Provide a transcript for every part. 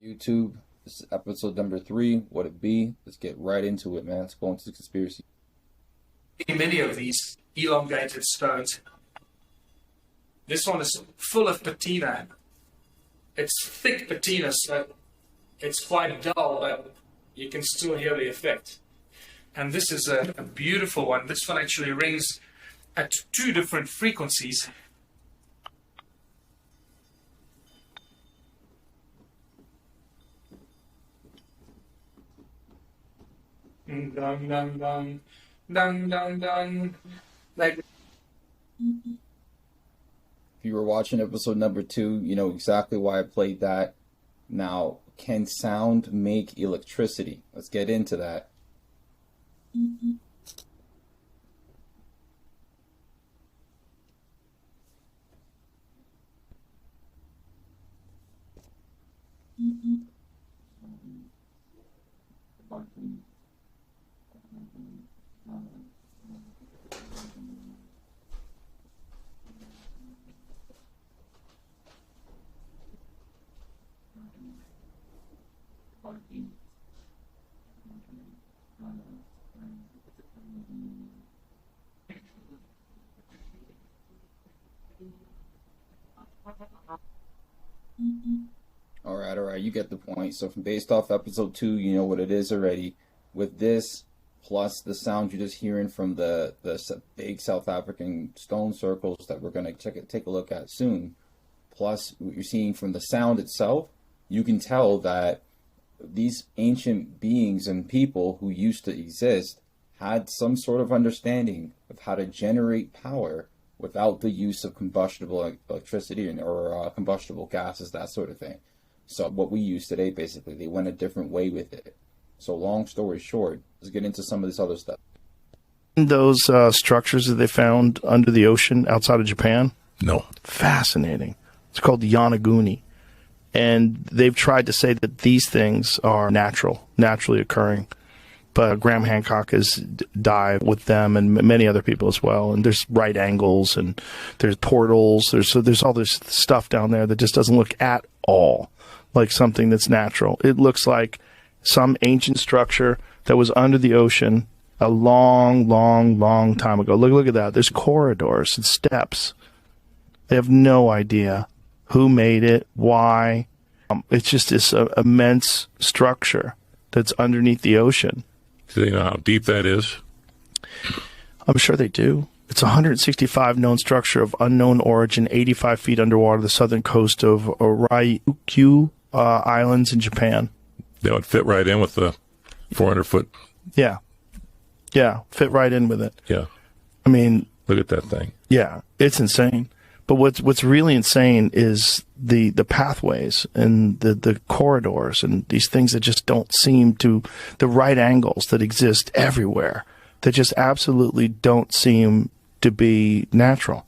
YouTube. This is episode number 3. What it be? Let's get right into it, man. Let's go into the conspiracy. Many of these elongated stones. This one is full of patina. It's thick patina, so it's quite dull, but you can still hear the effect. And this is a beautiful one. This one actually rings at 2 different frequencies. Dun dun dun dun dun dun. Like. If you were watching episode number 2, you know exactly why I played that. Now, can sound make electricity? Let's get into that. All right, you get the point. So from based off episode 2, you know what it is already. With this, plus the sound you're just hearing from the big South African stone circles that we're going to take a look at soon, plus what you're seeing from the sound itself, you can tell that these ancient beings and people who used to exist had some sort of understanding of how to generate power without the use of combustible electricity or combustible gases, that sort of thing. So what we use today, basically, they went a different way with it. So long story short, let's get into some of this other stuff. Those structures that they found under the ocean outside of Japan? No. Fascinating. It's called the Yonaguni. And they've tried to say that these things are naturally occurring. But Graham Hancock has dived with them and many other people as well. And there's right angles and there's portals. There's all this stuff down there that just doesn't look at all like something that's natural. It looks like some ancient structure that was under the ocean a long, long, long time ago. Look at that. There's corridors and steps. They have no idea who made it, why. It's just this immense structure that's underneath the ocean. Do they know how deep that is? I'm sure they do. It's a 165 known structure of unknown origin, 85 feet underwater, the southern coast of Ryukyu Islands in Japan. That would fit right in with the 400-foot. Yeah, fit right in with it. Yeah. I mean, look at that thing. Yeah, it's insane. But what's really insane is the pathways and the corridors and these things that just don't seem to, the right angles that exist everywhere, that just absolutely don't seem to be natural.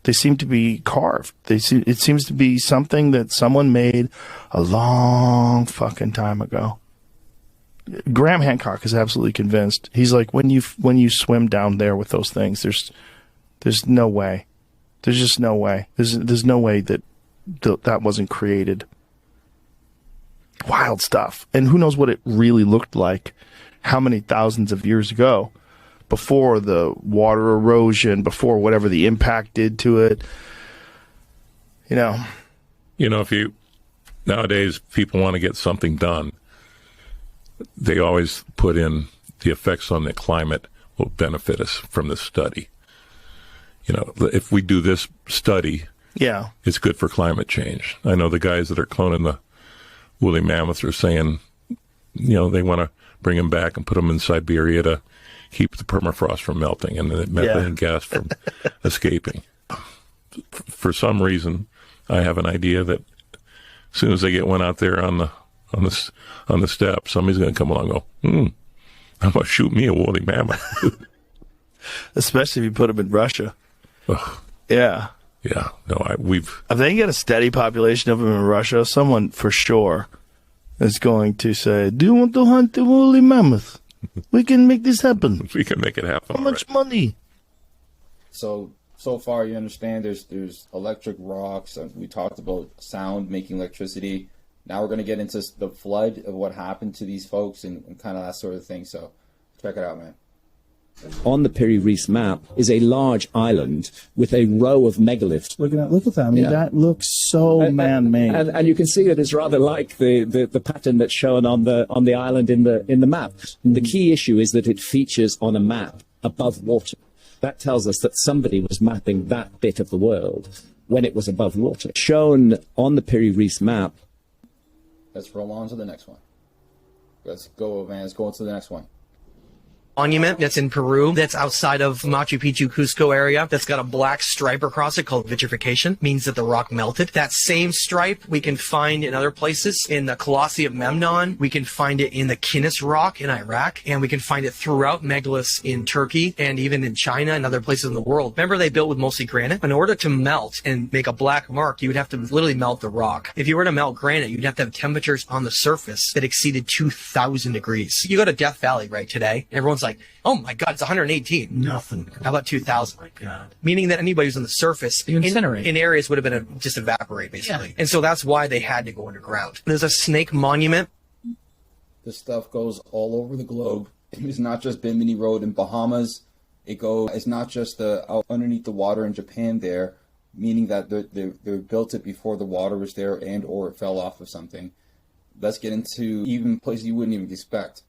They seem to be carved. It seems to be something that someone made a long fucking time ago. Graham Hancock is absolutely convinced. He's like, when you swim down there with those things, there's no way. There's just no way. There's no way that wasn't created. Wild stuff. And who knows what it really looked like how many thousands of years ago, before the water erosion, before whatever the impact did to it. You know, nowadays people want to get something done, they always put in the effects on the climate will benefit us from this study. If we do this study, it's good for climate change. I know the guys that are cloning the woolly mammoths are saying, they want to bring them back and put them in Siberia to keep the permafrost from melting and the methane gas from escaping. For some reason, I have an idea that as soon as they get one out there on the step, somebody's going to come along and go, I'm going to shoot me a woolly mammoth. Especially if you put them in Russia. Yeah. Yeah. No, if they get a steady population of them in Russia, someone for sure is going to say, do you want to hunt the woolly mammoth? We can make this happen. We can make it happen. How much money? So far you understand there's electric rocks. We talked about sound making electricity. Now we're going to get into the flood of what happened to these folks and kind of that sort of thing. So check it out, man. On the Piri Reis map is a large island with a row of megaliths. Look at that. I mean, that looks so man-made. And you can see that it's rather like the pattern that's shown on the island in the map. And the key issue is that it features on a map above water. That tells us that somebody was mapping that bit of the world when it was above water. Shown on the Piri Reis map. Let's roll on to the next one. Let's go, man. Let's go on to the next one. Monument that's in Peru, that's outside of Machu Picchu, Cusco area, that's got a black stripe across it called vitrification, means that the rock melted. That same stripe we can find in other places. In the Colossi of Memnon, we can find it in the Kinis rock in Iraq, and we can find it throughout megaliths in Turkey and even in China and other places in the world. Remember, they built with mostly granite? In order to melt and make a black mark, you would have to literally melt the rock. If you were to melt granite, you'd have to have temperatures on the surface that exceeded 2,000 degrees. You go to Death Valley, right, today, everyone's like, oh my God, it's 118. Nothing. How about 2,000? Oh my God. Meaning that anybody who's on the surface in areas would have been just evaporate, basically. Yeah. And so that's why they had to go underground. There's a snake monument. This stuff goes all over the globe. It's not just Bimini Road in Bahamas. It's not just out underneath the water in Japan there, meaning that they built it before the water was there and or it fell off of something. Let's get into even places you wouldn't even expect.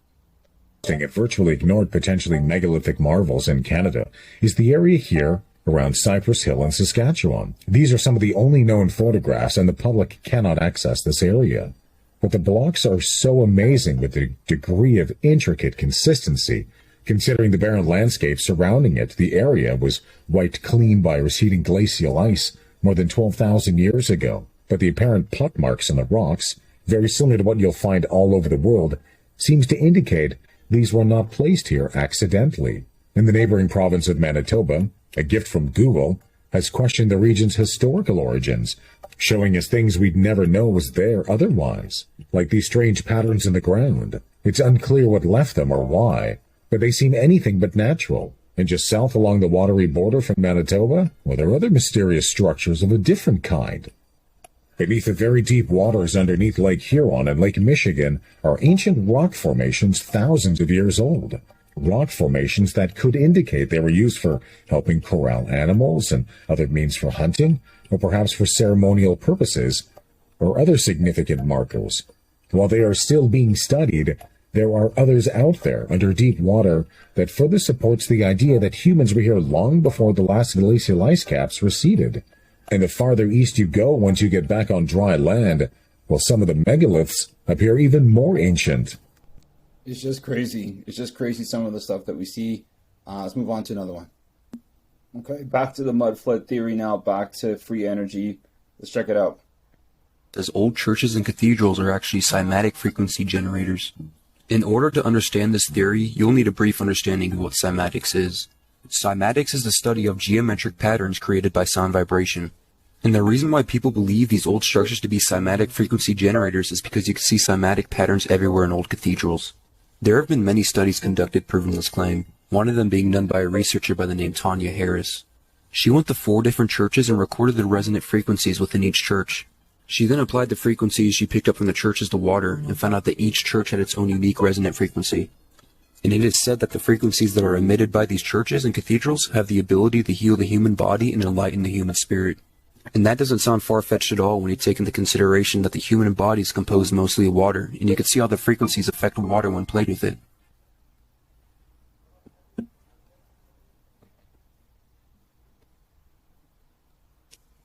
It virtually ignored potentially megalithic marvels in Canada is the area here around Cypress Hill in Saskatchewan. These are some of the only known photographs, and the public cannot access this area. But the blocks are so amazing with the degree of intricate consistency. Considering the barren landscape surrounding it, the area was wiped clean by receding glacial ice more than 12,000 years ago. But the apparent pluck marks on the rocks, very similar to what you'll find all over the world, seems to indicate these were not placed here accidentally. In the neighboring province of Manitoba, a gift from Google has questioned the region's historical origins, showing us things we'd never know was there otherwise, like these strange patterns in the ground. It's unclear what left them or why, but they seem anything but natural. And just south along the watery border from Manitoba, well, there are other mysterious structures of a different kind. Beneath the very deep waters underneath Lake Huron and Lake Michigan are ancient rock formations thousands of years old. Rock formations that could indicate they were used for helping corral animals and other means for hunting, or perhaps for ceremonial purposes, or other significant markers. While they are still being studied, there are others out there under deep water that further supports the idea that humans were here long before the last glacial ice caps receded. And the farther east you go once you get back on dry land, well, some of the megaliths appear even more ancient. It's just crazy. It's just crazy, some of the stuff that we see. Let's move on to another one. Okay, back to the mud flood theory now, back to free energy. Let's check it out. As old churches and cathedrals are actually cymatic frequency generators. In order to understand this theory, you'll need a brief understanding of what cymatics is. Cymatics is the study of geometric patterns created by sound vibration. And the reason why people believe these old structures to be cymatic frequency generators is because you can see cymatic patterns everywhere in old cathedrals. There have been many studies conducted proving this claim, one of them being done by a researcher by the name Tanya Harris. She went to 4 different churches and recorded the resonant frequencies within each church. She then applied the frequencies she picked up from the churches to water and found out that each church had its own unique resonant frequency. And it is said that the frequencies that are emitted by these churches and cathedrals have the ability to heal the human body and enlighten the human spirit. And that doesn't sound far-fetched at all when you take into consideration that the human body is composed mostly of water, and you can see how the frequencies affect water when played with it.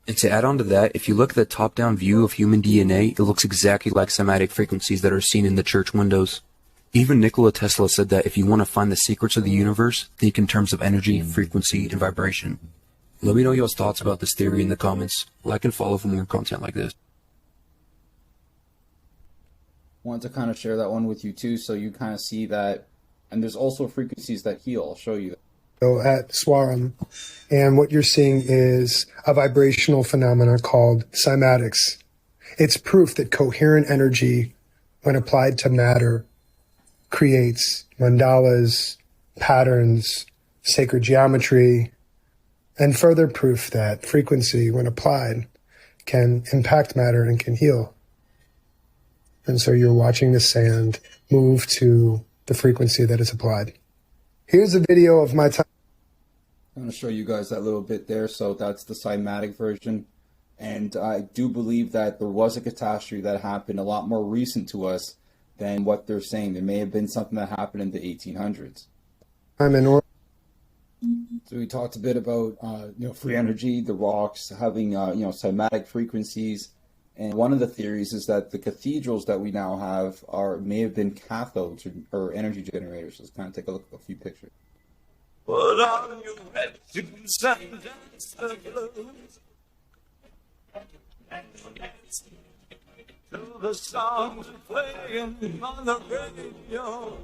And to add on to that, if you look at the top-down view of human DNA, it looks exactly like cymatic frequencies that are seen in the church windows. Even Nikola Tesla said that if you want to find the secrets of the universe, think in terms of energy, frequency, and vibration. Let me know your thoughts about this theory in the comments. Like and follow for more content like this. Wanted to kind of share that one with you too, so you kind of see that. And there's also frequencies that heal. I'll show you. At Swarum, and what you're seeing is a vibrational phenomenon called cymatics. It's proof that coherent energy, when applied to matter, creates mandalas, patterns, sacred geometry, and further proof that frequency, when applied, can impact matter and can heal. And so you're watching the sand move to the frequency that is applied. Here's a video of my time. I'm going to show you guys that little bit there. So that's the cymatic version. And I do believe that there was a catastrophe that happened a lot more recent to us than what they're saying. There may have been something that happened in the 1800s. So we talked a bit about free energy, the rocks having cymatic frequencies, and one of the theories is that the cathedrals that we now have may have been cathodes or energy generators. Let's kind of take a look at a few pictures. Put on your red shoes and dance the blues. To the songs playing on the radio.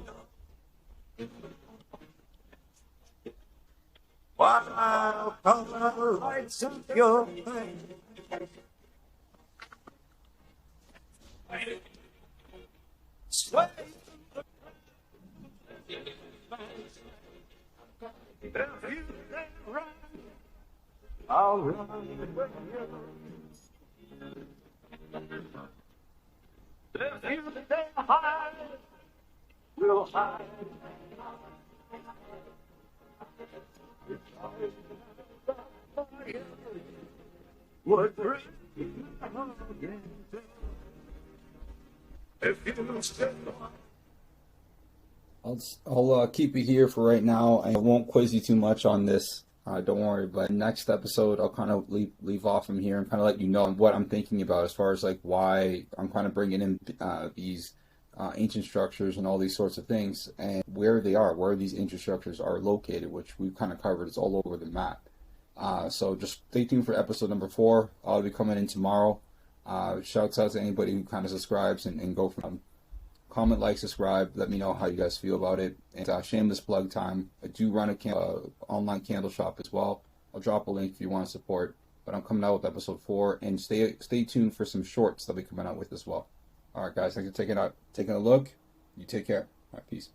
While color lights up your face. Sway. If you let run, I'll run with you. If you stay high, we'll hide. What bring if you stay I'll keep it here for right now. I won't quiz you too much on this. Don't worry. But next episode, I'll kind of leave off from here and kind of let you know what I'm thinking about as far as like why I'm kind of bringing in these ancient structures and all these sorts of things and where they are, where these ancient structures are located, which we've kind of covered. It's all over the map. So just stay tuned for episode number 4. I'll be coming in tomorrow. Shouts out to anybody who kind of subscribes and go from comment, like, subscribe. Let me know how you guys feel about it. And shameless plug time. I do run a online candle shop as well. I'll drop a link if you want to support. But I'm coming out with episode 4, and stay tuned for some shorts that I'll be coming out with as well. All right, guys. Thanks for taking a look. You take care. All right, peace.